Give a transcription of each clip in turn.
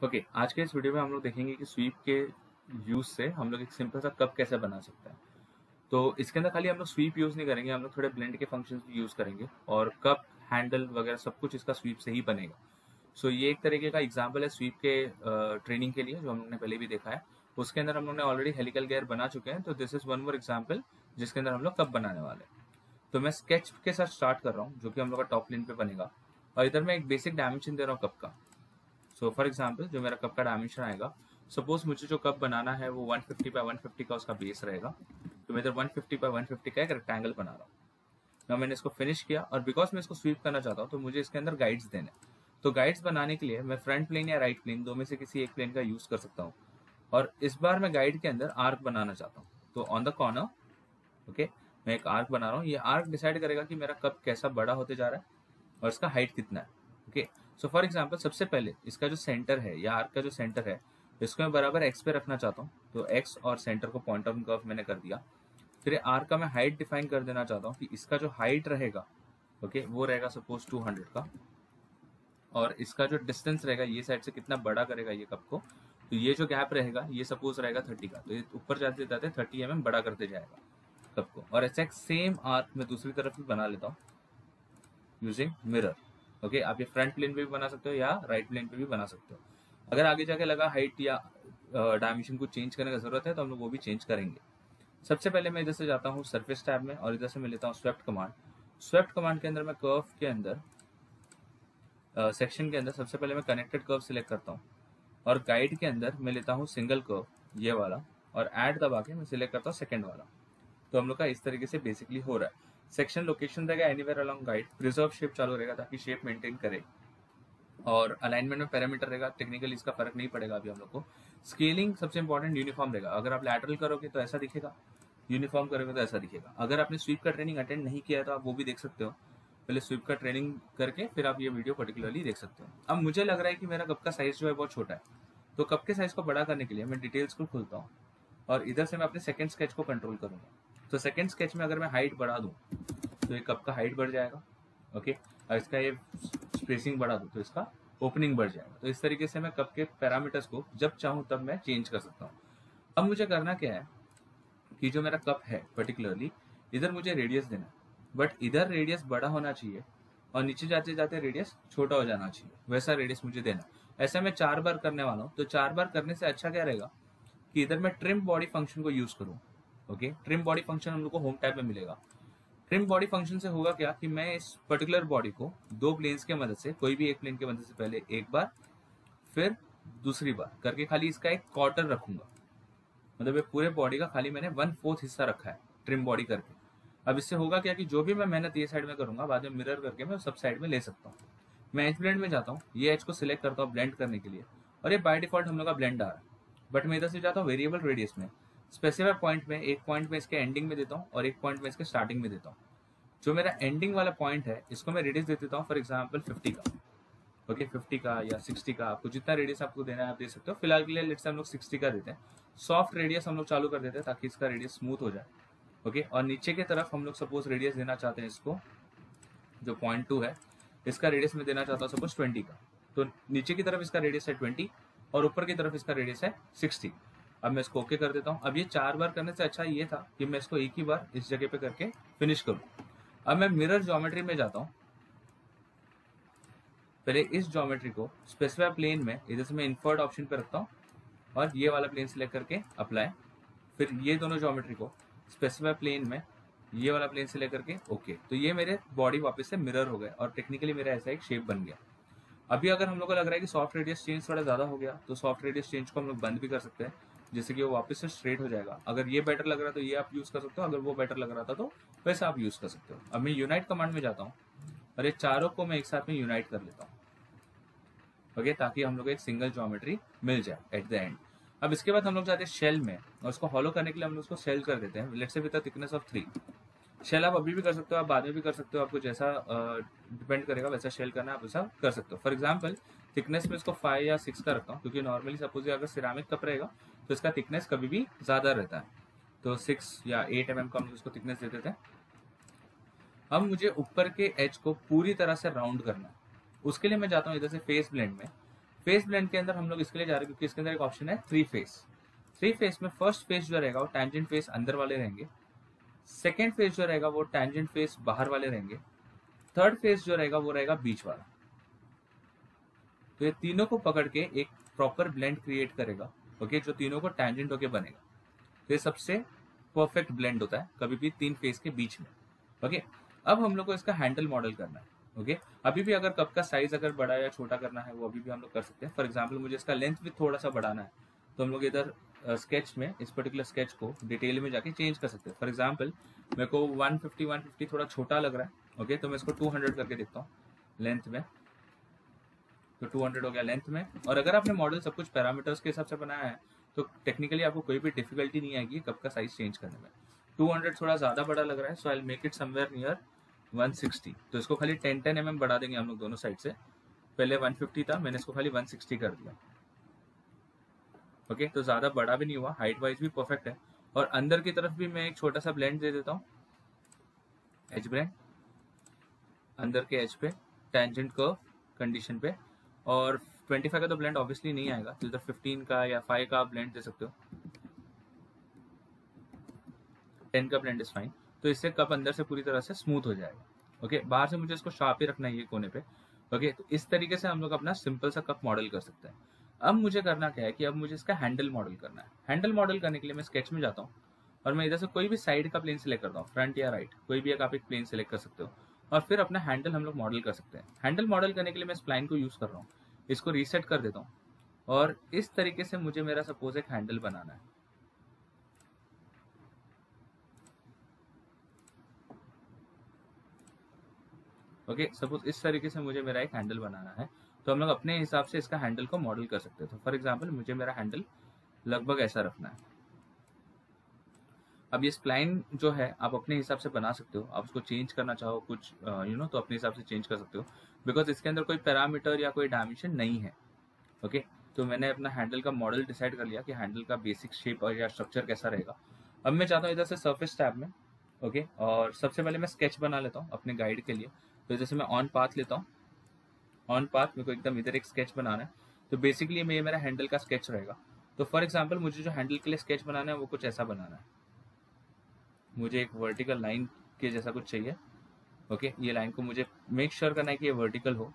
Okay, आज के इस वीडियो में हम लोग देखेंगे कि स्वीप के यूज से हम लोग एक सिंपल सा कप कैसे बना सकते हैं। तो इसके अंदर खाली हम लोग स्वीप यूज नहीं करेंगे, हम लोग थोड़े ब्लेंड के फंक्शंस भी यूज करेंगे और कप हैंडल वगैरह सब कुछ इसका स्वीप से ही बनेगा। सो ये एक तरीके का एग्जाम्पल है स्वीप के ट्रेनिंग के लिए, जो हम लोग ने पहले भी देखा है। उसके अंदर हम लोग ने ऑलरेडी हेलिकल गियर बना चुके हैं, तो this is one more example जिसके अंदर हम लोग कप बनाने वाले हैं। तो मैं स्केच के साथ स्टार्ट कर रहा हूँ, जो कि हम लोग का टॉप प्लेन पे बनेगा, और इधर मैं एक बेसिक डायमेंशन दे रहा हूँ कप का। सो फॉर एग्जाम्पल जो मेरा कप का डायमेंशन आएगा, सपोज मुझे जो कप बनाना है वो 150 बाय 150 का उसका बेस रहेगा। तो मैं इधर 150 बाय 150 का एक रेक्टेंगल बना रहा हूँ। ना मैंने इसको फिनिश किया, और बिकॉज मैं इसको स्वीप करना चाहता हूँ तो मुझे इसके अंदर गाइड्स देने। तो गाइड्स बनाने के लिए मैं फ्रंट प्लेन या राइट प्लेन, दो में से किसी एक प्लेन का यूज कर सकता हूँ। और इस बार मैं गाइड के अंदर आर्क बनाना चाहता हूँ। तो ऑन द कॉर्नर, ओके, मैं एक आर्क बना रहा हूँ। ये आर्क डिसाइड करेगा कि मेरा कप कैसा बड़ा होते जा रहा है और इसका हाइट कितना है। ओके, सो फॉर एग्जाम्पल सबसे पहले इसका जो सेंटर है या आर्क का जो सेंटर है, इसको मैं बराबर एक्स पे रखना चाहता हूँ। तो एक्स और सेंटर को पॉइंट ऑन कर्व मैंने कर दिया। फिर आर्क का मैं हाइट डिफाइन कर देना चाहता हूँ कि इसका जो हाइट रहेगा, ओके, वो रहेगा सपोज 200 का। और इसका जो डिस्टेंस रहेगा ये साइड से कितना बड़ा करेगा ये कप को, तो ये जो गैप रहेगा ये सपोज रहेगा 30 का। तो ये ऊपर जाते जाते 30 mm बड़ा करते जाएगा कप को। और ऐसा एक सेम आर्क मैं दूसरी तरफ भी बना लेता हूँ यूजिंग मिरर। ओके, आप ये फ्रंट प्लेन पे भी बना सकते हो या राइट प्लेन पे भी बना सकते हो। अगर आगे जाके लगा हाइट या डायमेंशन को चेंज करने की जरूरत है तो हम लोग वो भी चेंज करेंगे। सबसे पहले मैं इधर से जाता हूँ सरफेस टैब में, और इधर से मैं लेता हूँ स्वेप्ट कमांड। स्वेप्ट कमांड के अंदर मैं कर्व के अंदर सेक्शन के अंदर सबसे पहले मैं कनेक्टेड कर्व सिलेक्ट करता हूँ, और गाइड के अंदर मैं लेता हूँ सिंगल कर्व, ये वाला, और ऐड दबा के मैं सिलेक्ट करता हूँ सेकेंड वाला। तो हम लोग का इस तरीके से बेसिकली हो रहा है। सेक्शन लोकेशन रहेगा anywhere along guide, preserve shape चालू रहेगा ताकि शेप मेंटेन करे, और अलाइनमेंट में पैरामीटर रहेगा। टेक्निकली इसका फर्क नहीं पड़ेगा अभी हम लोग को। स्केलिंग सबसे इंपॉर्टेंट यूनिफॉर्म रहेगा। अगर आप लैटरल करोगे तो ऐसा दिखेगा, यूनिफॉर्म करोगे तो ऐसा दिखेगा। अगर आपने स्वीप का ट्रेनिंग अटेंड नहीं किया है तो आप वो भी देख सकते हो। पहले स्वीप का ट्रेनिंग करके फिर आप ये वीडियो पर्टिकुलरली देख सकते हो। अब मुझे लग रहा है कि मेरा कप का साइज जो है बहुत छोटा है, तो कप के साइज को बड़ा करने के लिए मैं डिटेल्स को खोलता हूँ, और इधर से मैं अपने सेकंड स्केच को कंट्रोल करूंगा। तो सेकंड स्केच में अगर मैं हाइट बढ़ा दूं तो ये कप का हाइट बढ़ जाएगा, ओके, और इसका ये स्पेसिंग बढ़ा दूं तो इसका ओपनिंग बढ़ जाएगा। तो इस तरीके से मैं कप के पैरामीटर्स को जब चाहूं तब मैं चेंज कर सकता हूँ। अब मुझे करना क्या है कि जो मेरा कप है पर्टिकुलरली, इधर मुझे रेडियस देना है, बट इधर रेडियस बड़ा होना चाहिए और नीचे जाते जाते रेडियस छोटा हो जाना चाहिए, वैसा रेडियस मुझे देना है। ऐसा मैं 4 बार करने वाला हूँ। तो 4 बार करने से अच्छा क्या रहेगा कि इधर मैं ट्रिम बॉडी फंक्शन को यूज करूँ। ओके, ट्रिम बॉडी फंक्शन हम लोग को होम टैब में मिलेगा। ट्रिम बॉडी फंक्शन से होगा क्या कि मैं इस पर्टिकुलर बॉडी को दो प्लेन्स के मदद से, कोई भी एक प्लेन की मदद से पहले एक बार फिर दूसरी बार करके खाली इसका एक क्वार्टर रखूंगा। मतलब ये पूरे बॉडी का खाली मैंने 1/4 हिस्सा रखा है ट्रिम बॉडी करके। अब इससे होगा क्या कि जो भी मैं मेहनत ये साइड में करूंगा बाद में मिरर करके मैं सब साइड में ले सकता हूँ। मैं एज ब्लेंड में जाता हूँ, ये एज को सिलेक्ट करता हूँ ब्लेंड करने के लिए, और ये बाय डिफॉल्ट हम लोग का ब्लेंड आ रहा है। बट मैं इधर से जाता हूँ वेरिएबल रेडियस में, स्पेसिफाई पॉइंट में, एक पॉइंट में इसके एंडिंग में देता हूँ और एक पॉइंट में इसके स्टार्टिंग में देता हूँ। जो मेरा एंडिंग वाला पॉइंट है इसको मैं रेडियस दे देता हूँ फॉर एग्जाम्पल 50 का। ओके, 50 का या 60 का, आपको जितना रेडियस आपको देना है आप दे सकते हो। फिलहाल के लिए लेट्स से हम लोग 60 का देते हैं। सॉफ्ट रेडियस हम लोग चालू कर देते हैं ताकि इसका रेडियस स्मूथ हो जाए। ओके, और नीचे की तरफ हम लोग सपोज रेडियस देना चाहते हैं इसको, जो 0.2 है इसका रेडियस में देना चाहता हूँ सपोज 20 का। तो नीचे की तरफ इसका रेडियस है 20 और ऊपर की तरफ इसका रेडियस है 60। अब मैं इसको ओके कर देता हूँ। अब ये 4 बार करने से अच्छा ये था कि मैं इसको एक ही बार इस जगह पे करके फिनिश करूँ। अब मैं मिरर ज्योमेट्री में जाता हूँ। पहले इस ज्योमेट्री को स्पेसिफाई प्लेन में इधर से मैं इन्फर्ट ऑप्शन पे रखता हूँ और ये वाला प्लेन सिलेक्ट करके अप्लाई। फिर ये दोनों ज्योमेट्री को स्पेसिफाई प्लेन में ये वाला प्लेन सिलेक्ट करके ओके। तो ये मेरे बॉडी वापस से मिरर हो गए और टेक्निकली मेरा ऐसा एक शेप बन गया। अभी अगर हम लोग को लग रहा है कि सॉफ्ट रेडियस चेंज थोड़ा ज्यादा हो गया तो सॉफ्ट रेडियस चेंज को हम लोग बंद भी कर सकते हैं, जैसे कि वो वापस से स्ट्रेट हो जाएगा। अगर ये बेटर लग रहा है तो ये आप यूज कर सकते हो, अगर वो बेटर लग रहा था तो वैसा आप यूज कर सकते हो। अब मैं यूनाइट कमांड में जाता हूँ और ये चारों को मैं एक साथ में यूनाइट कर लेता हूँ, ओके, ताकि हम लोग एक सिंगल ज्योमेट्री मिल जाए एट द एंड। अब इसके बाद हम लोग जाते हैं शेल में, और उसको हॉलो करने के लिए हम लोग उसको शेल कर देते हैं। Let's say with the thickness of 3। Shell आप अभी भी कर सकते हो, आप बाद में भी कर सकते हो, आपको जैसा डिपेंड करेगा वैसा शेल करना आप वैसा कर सकते हो। फॉर एग्जाम्पल थिकनेस में इसको 5 या 6 का रखता हूँ, क्योंकि नॉर्मली सपोज अगर सिरामिक कप रहेगा तो इसका थिकनेस कभी भी ज्यादा रहता है। तो 6 या 8 mm का हम उसको थिकनेस दे देते हैं। अब मुझे ऊपर के एज को पूरी तरह से राउंड करना है। उसके लिए मैं जाता हूँ इधर से फेस ब्लेंड में। फेस ब्लेंड के अंदर हम लोग इसके लिए जा रहे हैं क्योंकि इसके अंदर एक ऑप्शन है 3 फेस। 3 फेस में फर्स्ट फेस जो रहेगा वो टैंजेंट फेस अंदर वाले रहेंगे, सेकेंड फेस जो रहेगा वो टैंजेंट फेस बाहर वाले रहेंगे, थर्ड फेस जो रहेगा वो रहेगा बीच वाला। तो ये तीनों को पकड़ के एक प्रॉपर ब्लेंड क्रिएट करेगा, ओके, जो तीनों को टैंजेंट होके बनेगा। तो ये सबसे परफेक्ट ब्लेंड होता है कभी भी 3 फेस के बीच में, ओके। अब हम लोग को इसका हैंडल मॉडल करना है, ओके। अभी भी अगर कप का साइज अगर बड़ा या छोटा करना है वो अभी भी हम लोग कर सकते हैं। फॉर एग्जाम्पल मुझे इसका लेंथ भी थोड़ा सा बढ़ाना है तो हम लोग इधर स्केच में इस पर्टिकुलर स्केच को डिटेल में जाके चेंज कर सकते हैं। फॉर एग्जाम्पल मेरे को 150 थोड़ा छोटा लग रहा है, ओके, तो मैं इसको 200 करके देखता हूँ लेंथ में, तो 200 हो गया लेंथ में। और अगर आपने मॉडल सब कुछ पैरामीटर्स के हिसाब से बनाया है तो टेक्निकली आपको कोई भी डिफिकल्टी नहीं आएगी कप का साइज चेंज करने में। 200 थोड़ा ज़्यादा बड़ा लग रहा है, so I will make it somewhere near 160। तो इसको खाली 10 mm बढ़ा देंगे हम लोग दोनों साइड से। पहले 150 था, मैंने इसको खाली 160 कर दिया, ओके। तो ज़्यादा बड़ा भी नहीं हुआ, हाइट वाइज भी परफेक्ट है। और अंदर की तरफ भी मैं एक छोटा सा ब्लेंड दे देता हूँ, एज ब्लेंड अंदर के एज पे टेंजेंट कर्व कंडीशन पे। और 25 का तो ब्लेंड ऑब्वियसली नहीं आएगा, तो इधर 15 का या 5 का आप ब्लेंड दे सकते हो, 10 का ब्लेंड इज फाइन। तो इससे कप अंदर से पूरी तरह से स्मूथ हो जाएगा, ओके। बाहर से मुझे इसको शार्प ही रखना है ये कोने पे, ओके। तो इस तरीके से हम लोग अपना सिंपल सा कप मॉडल कर सकते हैं। अब मुझे करना क्या है कि अब मुझे इसका हैंडल मॉडल करना है। हैंडल मॉडल करने के लिए मैं स्केच में जाता हूँ और मैं इधर से कोई भी साइड का प्लेन सिलेक्ट करता हूँ, फ्रंट या राइट, कोई भी आप एक प्लेन सिलेक्ट कर सकते हो और फिर अपना हैंडल हम लोग मॉडल कर सकते हैं। हैंडल मॉडल करने के लिए मैं स्प्लाइन को यूज कर रहा हूँ, इसको रीसेट कर देता हूँ और इस तरीके से मुझे मेरा सपोज एक हैंडल बनाना है, ओके। सपोज इस तरीके से मुझे मेरा एक हैंडल बनाना है, तो हम लोग अपने हिसाब से इसका हैंडल को मॉडल कर सकते हैं। तो फॉर एग्जांपल मुझे मेरा हैंडल लगभग ऐसा रखना है। अब ये स्प्लाइन जो है आप अपने हिसाब से बना सकते हो, आप उसको चेंज करना चाहो कुछ तो अपने हिसाब से चेंज कर सकते हो, बिकॉज इसके अंदर कोई पैरामीटर या कोई डायमेंशन नहीं है, ओके। तो मैंने अपना हैंडल का मॉडल डिसाइड कर लिया कि हैंडल का बेसिक शेप और या स्ट्रक्चर कैसा रहेगा। अब मैं चाहता हूँ इधर से सर्फेस टैब में, ओके, और सबसे पहले मैं स्केच बना लेता हूँ अपने गाइड के लिए। तो जैसे मैं ऑन पाथ लेता हूँ, ऑन पाथ मेरे को एकदम इधर एक स्केच बनाना है, तो बेसिकली ये मेरा हैंडल का स्केच रहेगा। तो फॉर एग्जाम्पल मुझे जो हैंडल के लिए स्केच बनाना है वो कुछ ऐसा बनाना है, मुझे एक वर्टिकल लाइन के जैसा कुछ चाहिए, ओके। ये लाइन को मुझे मेक श्योर करना है कि ये वर्टिकल हो।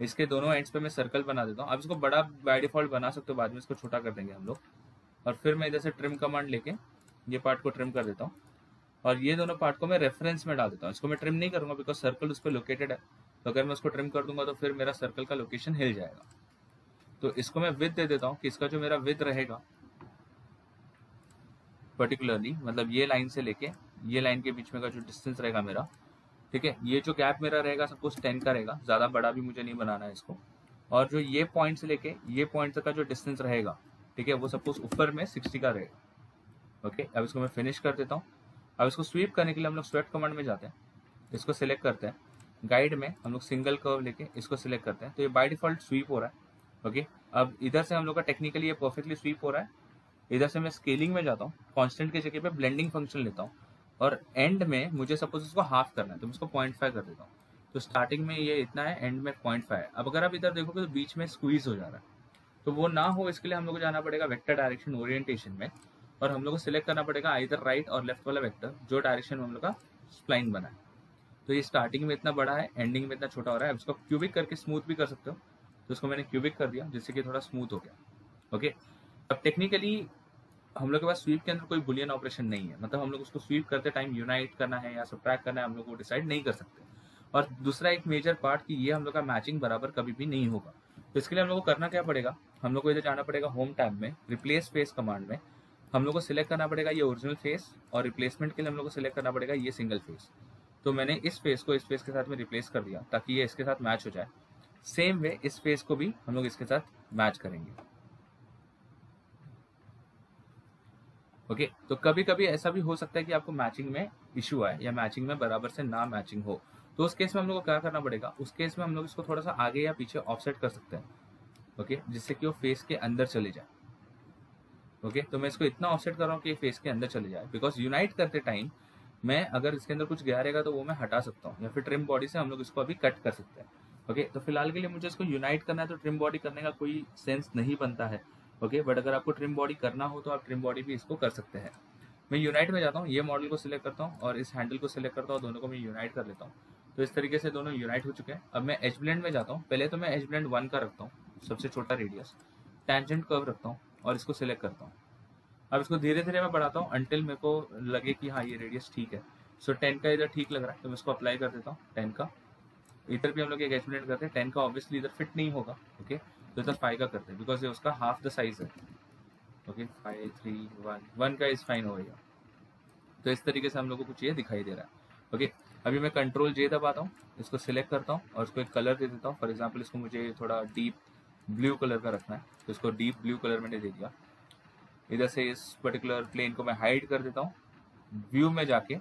इसके दोनों एंड्स पे मैं सर्कल बना देता हूँ। अब इसको बड़ा बाय डिफॉल्ट बना सकते हो, बाद में इसको छोटा कर देंगे हम लोग। और फिर मैं इधर से ट्रिम कमांड लेके ये पार्ट को ट्रिम कर देता हूँ और ये दोनों पार्ट को मैं रेफरेंस में डाल देता हूँ। इसको मैं ट्रिम नहीं करूँगा बिकॉज सर्कल उस पर लोकेटेड है, तो अगर मैं उसको ट्रिम कर दूंगा तो फिर मेरा सर्कल का लोकेशन हिल जाएगा। तो इसको मैं विड्थ दे देता हूँ कि इसका जो मेरा विड्थ रहेगा पर्टिकुलरली, मतलब ये लाइन से लेके ये लाइन के बीच में का जो डिस्टेंस रहेगा मेरा, ठीक है, ये जो गैप मेरा रहेगा सपोज 10 का रहेगा, ज़्यादा बड़ा भी मुझे नहीं बनाना है इसको। और जो ये पॉइंट से लेके ये पॉइंट तक का जो डिस्टेंस रहेगा, ठीक है, वो सपोज ऊपर में 60 का रहेगा, ओके। अब इसको मैं फिनिश कर देता हूँ। अब इसको स्वीप करने के लिए हम लोग स्वेप्ट कमांड में जाते हैं, इसको सिलेक्ट करते हैं, गाइड में हम लोग सिंगल कर्व लेके इसको सिलेक्ट करते हैं, तो ये बाय डिफॉल्ट स्वीप हो रहा है, ओके। अब इधर से हम लोग का टेक्निकली ये परफेक्टली स्वीप हो रहा है। इधर से मैं स्केलिंग में जाता हूँ, कांस्टेंट की जगह पे ब्लेंडिंग फंक्शन लेता हूँ और एंड में मुझे सपोज इसको हाफ करना है तो मैं इसको 0.5 कर देता हूँ। तो स्टार्टिंग में ये इतना है, एंड में 0.5 है। अब अगर आप इधर देखोगे तो बीच में स्क्वीज हो जा रहा है, तो वो ना हो इसके लिए हम लोग को जाना पड़ेगा वेक्टर डायरेक्शन ओरिएंटेशन में और हम लोग को सिलेक्ट करना पड़ेगा इधर राइट और लेफ्ट वाला वेक्टर जो डायरेक्शन में हम लोग का स्प्लाइन बना है। तो ये स्टार्टिंग में इतना बड़ा है, एंडिंग में इतना छोटा हो रहा है। अब इसको क्यूबिक करके स्मूथ भी कर सकते हो, तो इसको मैंने क्यूबिक कर दिया जिससे कि थोड़ा स्मूथ हो गया, ओके। अब टेक्निकली हम लोग के पास स्वीप के अंदर कोई बुलियन ऑपरेशन नहीं है, मतलब हम लोग उसको स्वीप करते टाइम यूनाइट करना है या सब्ट्रैक्ट करना है हम लोग को डिसाइड नहीं कर सकते। और दूसरा एक मेजर पार्ट कि ये हम लोग का मैचिंग बराबर कभी भी नहीं होगा। तो इसके लिए हम लोग को करना क्या पड़ेगा, हम लोग को इधर जाना पड़ेगा होम टैब में, रिप्लेस फेस कमांड में हम लोग को सिलेक्ट करना पड़ेगा ये ओरिजिनल फेस और रिप्लेसमेंट के लिए हम लोग को सिलेक्ट करना पड़ेगा ये सिंगल फेस। तो मैंने इस फेस को इस फेस के साथ में रिप्लेस कर दिया ताकि ये इसके साथ मैच हो जाए। सेम वे इस फेस को भी हम लोग इसके साथ मैच करेंगे, ओके। तो कभी कभी ऐसा भी हो सकता है कि आपको मैचिंग में इशू आए या मैचिंग में बराबर से ना मैचिंग हो, तो उस केस में हम लोग को क्या करना पड़ेगा, उस केस में हम लोग इसको थोड़ा सा आगे या पीछे ऑफसेट कर सकते हैं, ओके, जिससे कि वो फेस के अंदर चले जाए, ओके। तो मैं इसको इतना ऑफसेट कर रहा हूँ कि फेस के अंदर चले जाए, बिकॉज यूनाइट करते टाइम मैं अगर इसके अंदर कुछ गया रहेगा तो वो मैं हटा सकता हूँ या फिर ट्रिम बॉडी से हम लोग इसको अभी कट कर सकते हैं। ओके तो फिलहाल के लिए मुझे इसको यूनाइट करना है, तो ट्रिम बॉडी करने का कोई सेंस नहीं बनता है। ओके बट अगर आपको ट्रिम बॉडी करना हो तो आप ट्रिम बॉडी भी इसको कर सकते हैं। मैं यूनाइट में जाता हूँ, ये मॉडल को सिलेक्ट करता हूँ और इस हैंडल को सिलेक्ट करता हूँ, दोनों को मैं यूनाइट कर लेता हूँ। तो इस तरीके से दोनों यूनाइट हो चुके हैं। अब मैं एज ब्लेंड में जाता हूँ, पहले तो मैं एज ब्लेंड 1 का रखता हूँ, सबसे छोटा रेडियस, टेंजेंट कर्व रखता हूँ और इसको सिलेक्ट करता हूँ। अब इसको धीरे धीरे मैं बढ़ाता हूँ अंटिल मेरे को लगे कि हाँ ये रेडियस ठीक है। सो 10 का इधर ठीक लग रहा है तो मैं इसको अप्लाई कर देता हूँ 10 का। इधर भी हम लोग एक एज ब्लेंड करते हैं, 10 का ऑब्वियसली इधर फिट नहीं होगा। ओके तो इधर 5 का करते हैं बिकॉज ये उसका हाफ द साइज है। ओके 5 3 1 का इज फाइन हो गया। तो इस तरीके से हम लोग को कुछ ये दिखाई दे रहा है। ओके अभी मैं कंट्रोल जे दबाता हूँ, इसको सिलेक्ट करता हूँ और इसको एक कलर दे देता हूँ। फॉर एग्जाम्पल इसको मुझे थोड़ा डीप ब्लू कलर का रखना है, तो इसको डीप ब्लू कलर मैंने दे दिया। इधर से इस पर्टिकुलर प्लेन को मैं हाइड कर देता हूँ, व्यू में जाके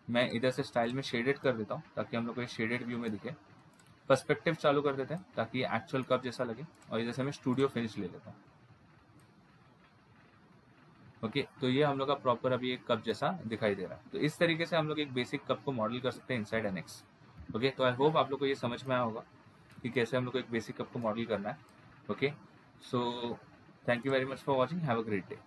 मैं इधर से स्टाइल में शेडेड कर देता हूँ ताकि हम लोग को शेडेड व्यू में दिखे। पर्सपेक्टिव चालू कर देते हैं ताकि एक्चुअल कप जैसा लगे और इधर से मैं स्टूडियो फिनिश ले लेता हूँ। ओके तो ये हम लोग का प्रॉपर अभी एक कप जैसा दिखाई दे रहा है। तो इस तरीके से हम लोग एक बेसिक कप को मॉडल कर सकते हैं इनसाइड एनएक्स। ओके तो आई होप आप लोग को ये समझ में आया होगा कि कैसे हम लोग को एक बेसिक कप को मॉडल करना है। Okay so thank you very much for watching, have a great day.